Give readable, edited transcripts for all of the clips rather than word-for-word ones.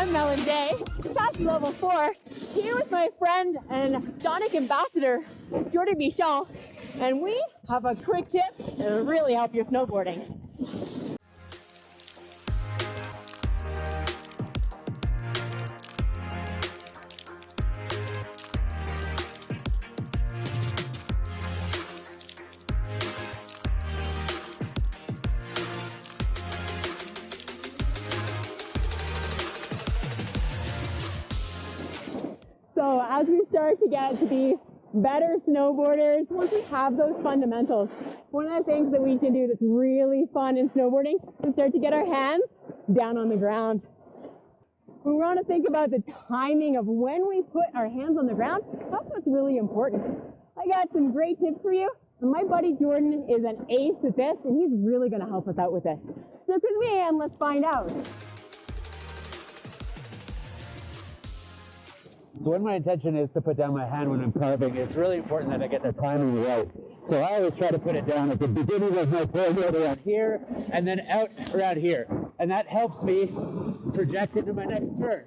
I'm Mellen Day, CASI level 4, here with my friend and Donek ambassador, Jordan Michel, and we have a quick tip that'll really help your snowboarding. So as we start to get to be better snowboarders, once we have those fundamentals, one of the things that we can do that's really fun in snowboarding is start to get our hands down on the ground. We want to think about the timing of when we put our hands on the ground. That's what's really important. I got some great tips for you, and my buddy Jordan is an ace at this, and he's really going to help us out with this. So with me, and let's find out. So when my intention is to put down my hand when I'm carving, it's really important that I get the timing right. So I always try to put it down at the beginning of my forehead around here, and then out around here. And that helps me project into my next turn.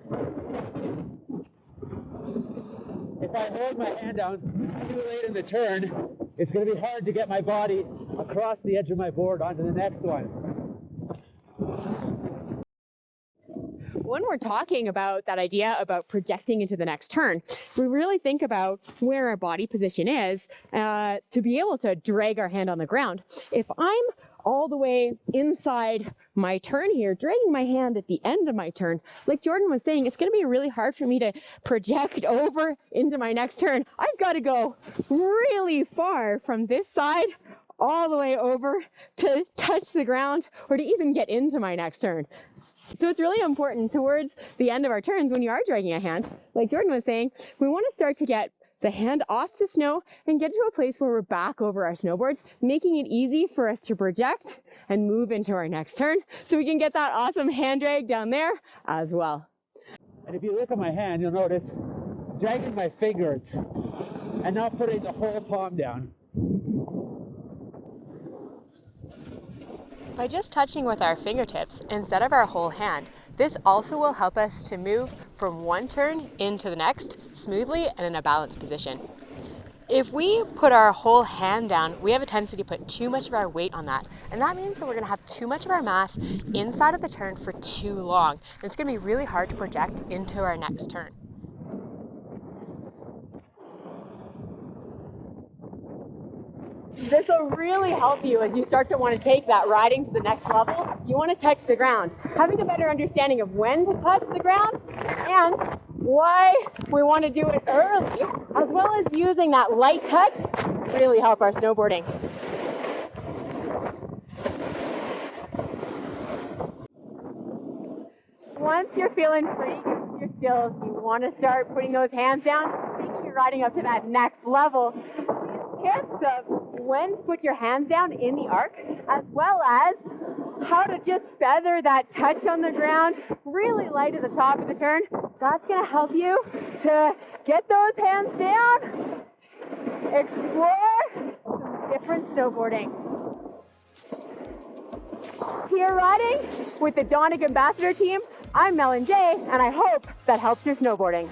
If I hold my hand down too late in the turn, it's going to be hard to get my body across the edge of my board onto the next one. When we're talking about that idea about projecting into the next turn, we really think about where our body position is to be able to drag our hand on the ground. If I'm all the way inside my turn here, dragging my hand at the end of my turn, like Jordan was saying, it's going to be really hard for me to project over into my next turn. I've got to go really far from this side all the way over to touch the ground or to even get into my next turn. So it's really important towards the end of our turns when you are dragging a hand, like Jordan was saying, we want to start to get the hand off the snow and get to a place where we're back over our snowboards, making it easy for us to project and move into our next turn so we can get that awesome hand drag down there as well. And if you look at my hand, you'll notice dragging my fingers and not putting the whole palm down. By just touching with our fingertips instead of our whole hand, this also will help us to move from one turn into the next smoothly and in a balanced position. If we put our whole hand down, we have a tendency to put too much of our weight on that. And that means that we're going to have too much of our mass inside of the turn for too long. And it's going to be really hard to project into our next turn. This will really help you as you start to want to take that riding to the next level. You want to touch the ground. Having a better understanding of when to touch the ground and why we want to do it early, as well as using that light touch, really help our snowboarding. Once you're feeling free with your skills, you want to start putting those hands down, taking your riding up to that next level. Tips of when to put your hands down in the arc, as well as how to just feather that touch on the ground really light at the top of the turn. That's going to help you to get those hands down, explore some different snowboarding. Here riding with the Donek Ambassador team, I'm Mellen Day, and I hope that helps your snowboarding.